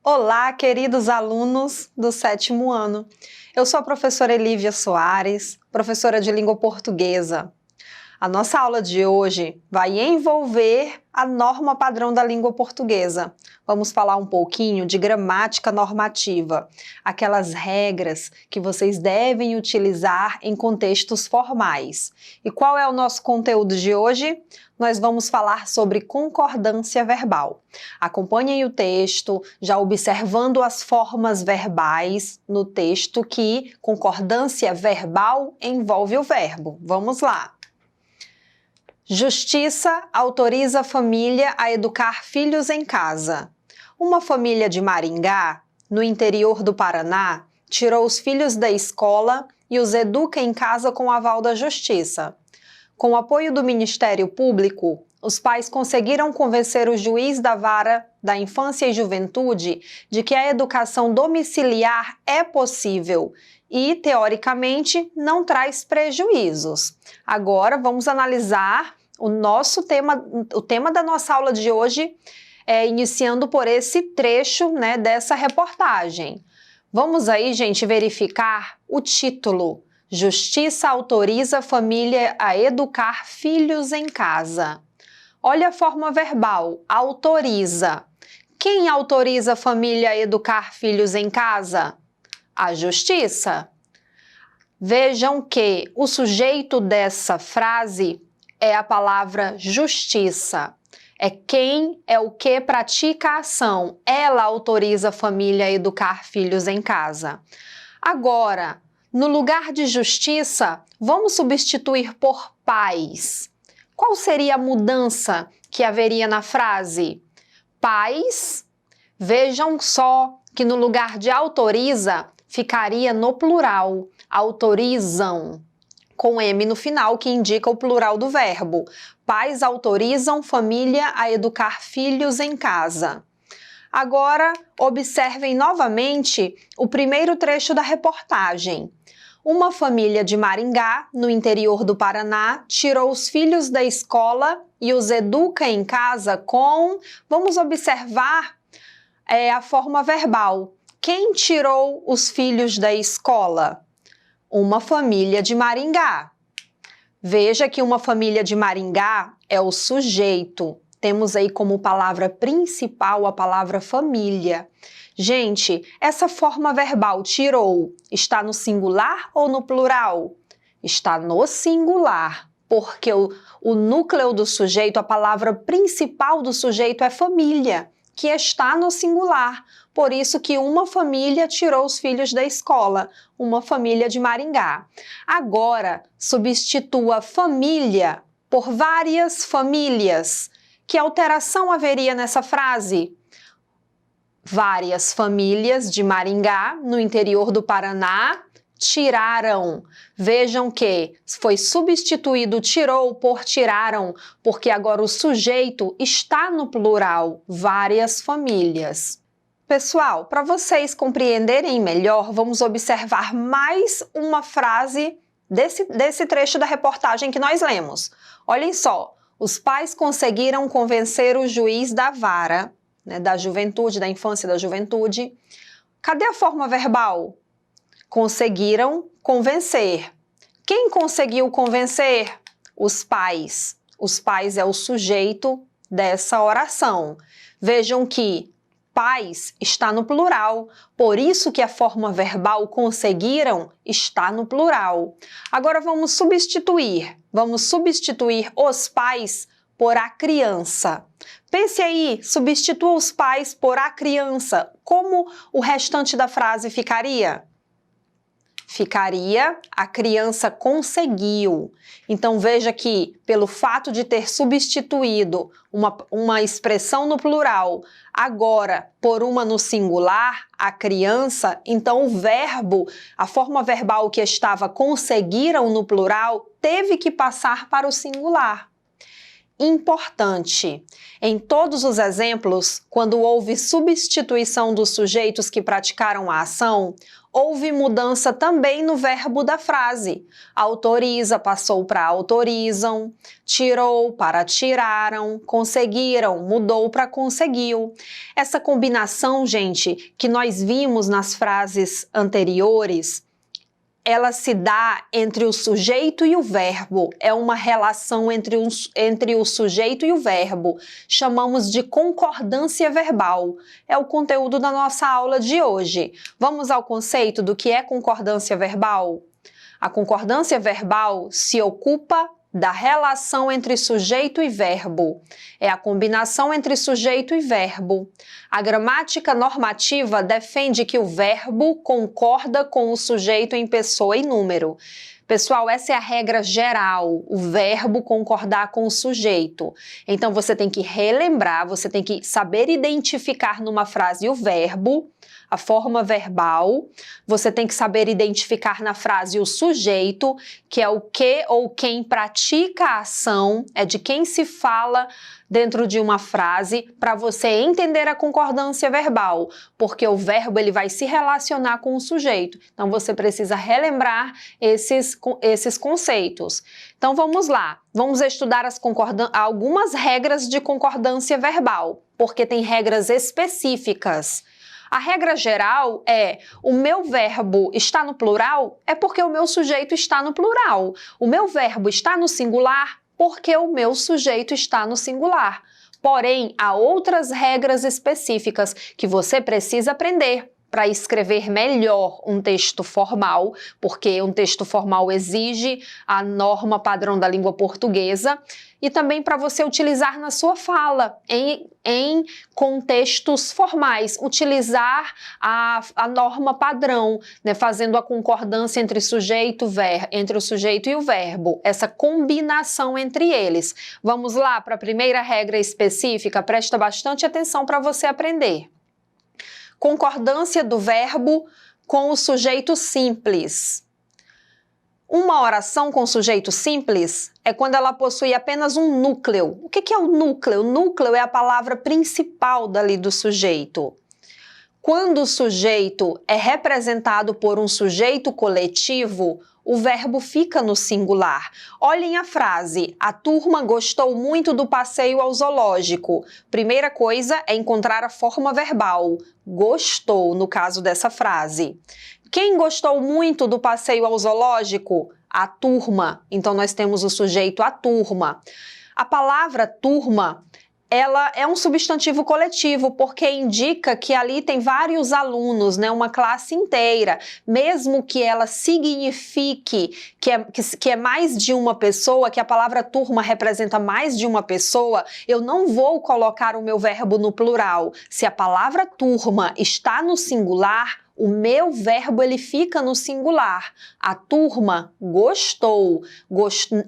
Olá, queridos alunos do 7º ano. Eu sou a professora Elívia Soares, professora de língua portuguesa. A nossa aula de hoje vai envolver a norma padrão da língua portuguesa. Vamos falar um pouquinho de gramática normativa, aquelas regras que vocês devem utilizar em contextos formais. E qual é o nosso conteúdo de hoje? Nós vamos falar sobre concordância verbal. Acompanhem o texto, já observando as formas verbais no texto que concordância verbal envolve o verbo. Vamos lá! Justiça autoriza a família a educar filhos em casa. Uma família de Maringá, no interior do Paraná, tirou os filhos da escola e os educa em casa com o aval da Justiça. Com o apoio do Ministério Público, os pais conseguiram convencer o juiz da Vara da Infância e Juventude de que a educação domiciliar é possível e, teoricamente, não traz prejuízos. Agora, vamos analisar o tema da nossa aula de hoje, iniciando por esse trecho, dessa reportagem. Vamos aí, gente, verificar o título. Justiça autoriza a família a educar filhos em casa. Olha a forma verbal, autoriza. Quem autoriza a família a educar filhos em casa? A Justiça. Vejam que o sujeito dessa frase é a palavra justiça. É quem é o que pratica a ação. Ela autoriza a família a educar filhos em casa. Agora, no lugar de justiça, vamos substituir por pais. Qual seria a mudança que haveria na frase? Pais. Vejam só que no lugar de autoriza, ficaria no plural. Autorizam, com M no final, que indica o plural do verbo. Pais autorizam família a educar filhos em casa. Agora, observem novamente o primeiro trecho da reportagem. Uma família de Maringá, no interior do Paraná, tirou os filhos da escola e os educa em casa com... Vamos observar a forma verbal. Quem tirou os filhos da escola? Uma família de Maringá. Veja que uma família de Maringá é o sujeito. Temos aí como palavra principal a palavra família. Gente, essa forma verbal tirou está no singular ou no plural? Está no singular, porque o núcleo do sujeito, a palavra principal do sujeito é família, que está no singular. Por isso que uma família tirou os filhos da escola, uma família de Maringá. Agora, substitua família por várias famílias. Que alteração haveria nessa frase? Várias famílias de Maringá, no interior do Paraná, tiraram. Vejam que foi substituído tirou por tiraram, porque agora o sujeito está no plural, várias famílias. Pessoal, para vocês compreenderem melhor, vamos observar mais uma frase desse trecho da reportagem que nós lemos. Olhem só, os pais conseguiram convencer o juiz da vara, da juventude, da infância e da juventude. Cadê a forma verbal? Conseguiram convencer. Quem conseguiu convencer? Os pais. Os pais é o sujeito dessa oração. Vejam que pais está no plural, por isso que a forma verbal conseguiram está no plural. Agora vamos substituir os pais por a criança. Pense aí, substitua os pais por a criança. Como o restante da frase ficaria? Ficaria, a criança conseguiu. Então veja que, pelo fato de ter substituído uma expressão no plural, agora por uma no singular, a criança, então o verbo, a forma verbal que estava conseguiram no plural, teve que passar para o singular. importante. Em todos os exemplos, quando houve substituição dos sujeitos que praticaram a ação, houve mudança também no verbo da frase. Autoriza passou para autorizam, tirou para tiraram, conseguiram mudou para conseguiu. Essa combinação, gente, que nós vimos nas frases anteriores, ela se dá entre o sujeito e o verbo, é uma relação entre o sujeito e o verbo. Chamamos de concordância verbal. É o conteúdo da nossa aula de hoje. Vamos ao conceito do que é concordância verbal? A concordância verbal se ocupa da relação entre sujeito e verbo. É a combinação entre sujeito e verbo. A gramática normativa defende que o verbo concorda com o sujeito em pessoa e número. Pessoal, essa é a regra geral, o verbo concordar com o sujeito. Então, você tem que relembrar, você tem que saber identificar numa frase o verbo, a forma verbal, você tem que saber identificar na frase o sujeito, que é o que ou quem pratica a ação, é de quem se fala dentro de uma frase, para você entender a concordância verbal, porque o verbo ele vai se relacionar com o sujeito. Então, você precisa relembrar esses conceitos. Então, vamos lá. Vamos estudar algumas regras de concordância verbal, porque tem regras específicas. A regra geral é: o meu verbo está no plural, é porque o meu sujeito está no plural. O meu verbo está no singular, porque o meu sujeito está no singular. Porém, há outras regras específicas que você precisa aprender para escrever melhor um texto formal, porque um texto formal exige a norma padrão da língua portuguesa, e também para você utilizar na sua fala, em contextos formais, utilizar a norma padrão, né, fazendo a concordância entre o sujeito e o verbo, essa combinação entre eles. Vamos lá para a primeira regra específica, presta bastante atenção para você aprender. Concordância do verbo com o sujeito simples. Uma oração com sujeito simples é quando ela possui apenas um núcleo. O que é o núcleo? O núcleo é a palavra principal dali do sujeito. Quando o sujeito é representado por um sujeito coletivo, o verbo fica no singular. Olhem a frase: a turma gostou muito do passeio ao zoológico. Primeira coisa é encontrar a forma verbal. Gostou, no caso dessa frase. Quem gostou muito do passeio ao zoológico? A turma. Então, nós temos o sujeito a turma. A palavra turma, ela é um substantivo coletivo, porque indica que ali tem vários alunos, né, uma classe inteira. Mesmo que ela signifique que é mais de uma pessoa, que a palavra turma representa mais de uma pessoa, eu não vou colocar o meu verbo no plural. Se a palavra turma está no singular, o meu verbo ele fica no singular. A turma gostou,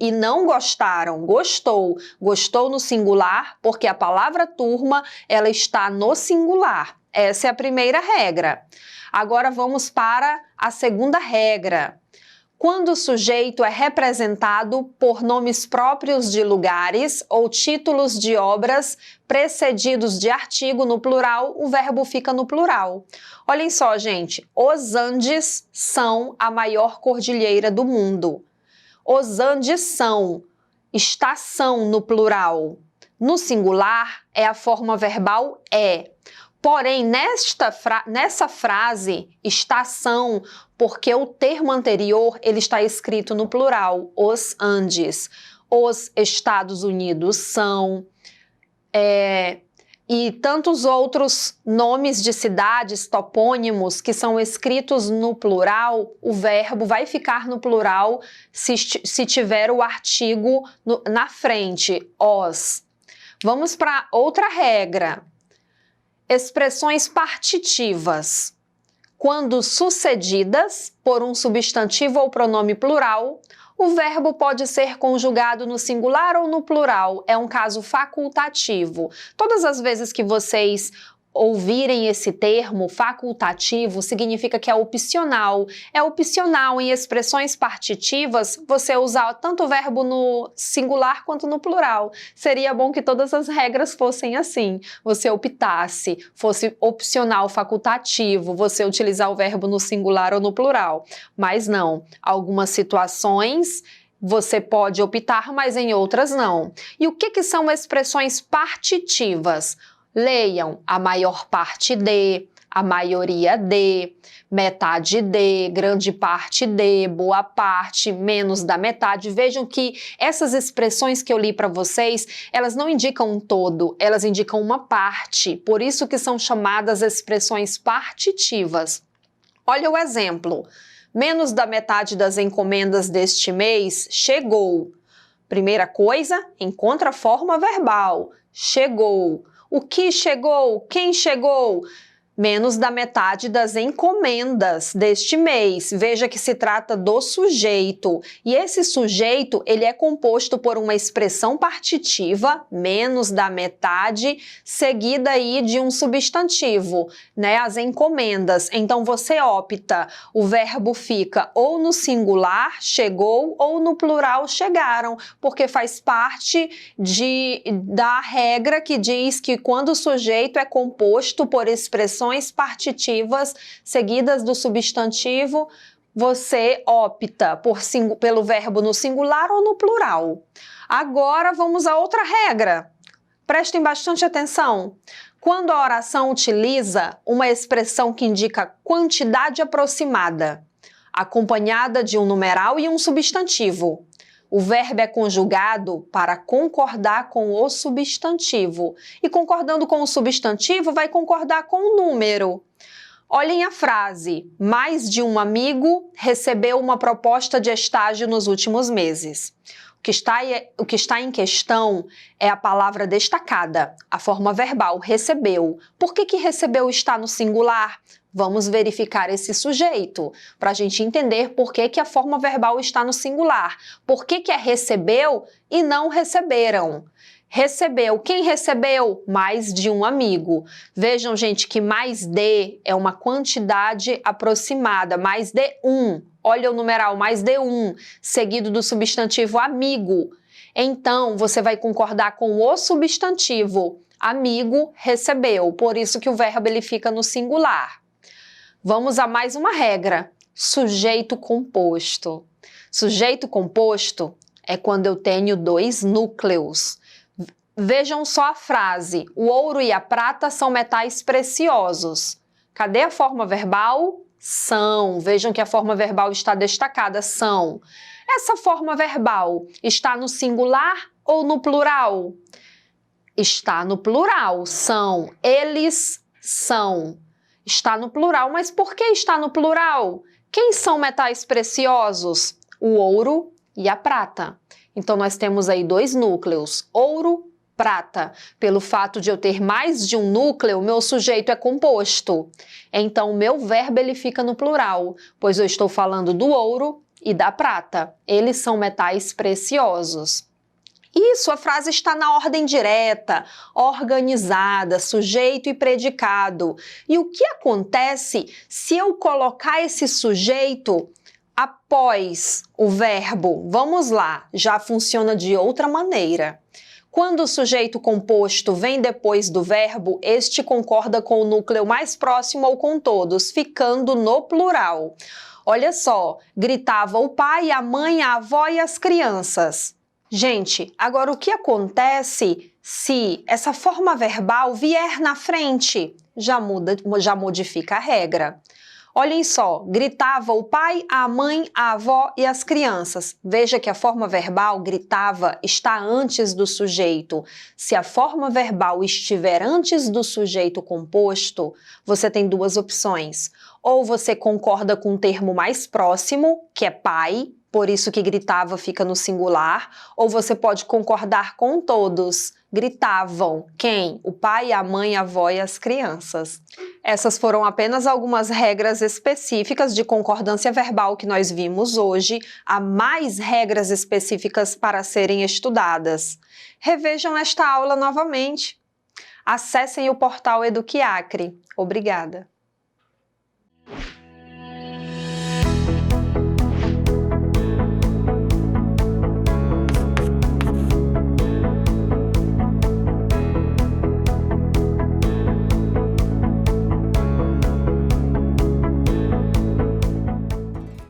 e não gostaram, gostou. Gostou no singular porque a palavra turma ela está no singular. Essa é a primeira regra. Agora vamos para a segunda regra. Quando o sujeito é representado por nomes próprios de lugares ou títulos de obras precedidos de artigo no plural, o verbo fica no plural. Olhem só, gente, os Andes são a maior cordilheira do mundo. Os Andes são, estação no plural. No singular, é a forma verbal é. Porém, nessa frase, estação, porque o termo anterior ele está escrito no plural, os Andes. Os Estados Unidos são, e tantos outros nomes de cidades, topônimos, que são escritos no plural, o verbo vai ficar no plural se tiver o artigo na frente, os. Vamos para outra regra. Expressões partitivas. Quando sucedidas por um substantivo ou pronome plural, o verbo pode ser conjugado no singular ou no plural. É um caso facultativo. Todas as vezes que vocês ouvirem esse termo facultativo, significa que é opcional. É opcional em expressões partitivas você usar tanto o verbo no singular quanto no plural. Seria bom que todas as regras fossem assim. Você optasse, fosse opcional facultativo, você utilizar o verbo no singular ou no plural. Mas não. Algumas situações você pode optar, mas em outras não. E o que são expressões partitivas? Leiam: a maior parte de, a maioria de, metade de, grande parte de, boa parte, menos da metade. Vejam que essas expressões que eu li para vocês, elas não indicam um todo, elas indicam uma parte. Por isso que são chamadas expressões partitivas. Olha o exemplo. Menos da metade das encomendas deste mês chegou. Primeira coisa, encontra a forma verbal. Chegou. O que chegou? Quem chegou? Menos da metade das encomendas deste mês. Veja que se trata do sujeito. E esse sujeito, ele é composto por uma expressão partitiva, menos da metade, seguida aí de um substantivo, né? As encomendas. Então, você opta, o verbo fica ou no singular, chegou, ou no plural, chegaram, porque faz parte da regra que diz que quando o sujeito é composto por expressões partitivas seguidas do substantivo, você opta pelo verbo no singular ou no plural. Agora vamos a outra regra. Prestem bastante atenção. Quando a oração utiliza uma expressão que indica quantidade aproximada, acompanhada de um numeral e um substantivo, o verbo é conjugado para concordar com o substantivo. E concordando com o substantivo, vai concordar com o número. Olhem a frase: mais de um amigo recebeu uma proposta de estágio nos últimos meses. O que está em questão é a palavra destacada, a forma verbal recebeu. Por que recebeu está no singular? Vamos verificar esse sujeito, para a gente entender por que a forma verbal está no singular. Por que é recebeu e não receberam? Recebeu. Quem recebeu? Mais de um amigo. Vejam, gente, que mais de é uma quantidade aproximada. Mais de um. Olha o numeral, mais de um, seguido do substantivo amigo. Então, você vai concordar com o substantivo. Amigo recebeu. Por isso que o verbo ele fica no singular. Vamos a mais uma regra. Sujeito composto. Sujeito composto é quando eu tenho dois núcleos. Vejam só a frase: o ouro e a prata são metais preciosos. Cadê a forma verbal? São. Vejam que a forma verbal está destacada, são. Essa forma verbal está no singular ou no plural? Está no plural, são. Eles são. Está no plural, mas por que está no plural? Quem são metais preciosos? O ouro e a prata. Então, nós temos aí dois núcleos, ouro, prata. Pelo fato de eu ter mais de um núcleo, meu sujeito é composto. Então, o meu verbo ele fica no plural, pois eu estou falando do ouro e da prata. Eles são metais preciosos. Isso, a frase está na ordem direta, organizada, sujeito e predicado. E o que acontece se eu colocar esse sujeito após o verbo? Vamos lá, já funciona de outra maneira. Quando o sujeito composto vem depois do verbo, este concorda com o núcleo mais próximo ou com todos, ficando no plural. Olha só, gritava o pai, a mãe, a avó e as crianças. Gente, agora o que acontece se essa forma verbal vier na frente? Já modifica a regra. Olhem só, gritava o pai, a mãe, a avó e as crianças. Veja que a forma verbal gritava está antes do sujeito. Se a forma verbal estiver antes do sujeito composto, você tem duas opções. Ou você concorda com o termo mais próximo, que é pai, por isso que gritava fica no singular, ou você pode concordar com todos. Gritavam. Quem? O pai, a mãe, a avó e as crianças. Essas foram apenas algumas regras específicas de concordância verbal que nós vimos hoje. Há mais regras específicas para serem estudadas. Revejam esta aula novamente. Acessem o portal Eduquiacre. Obrigada!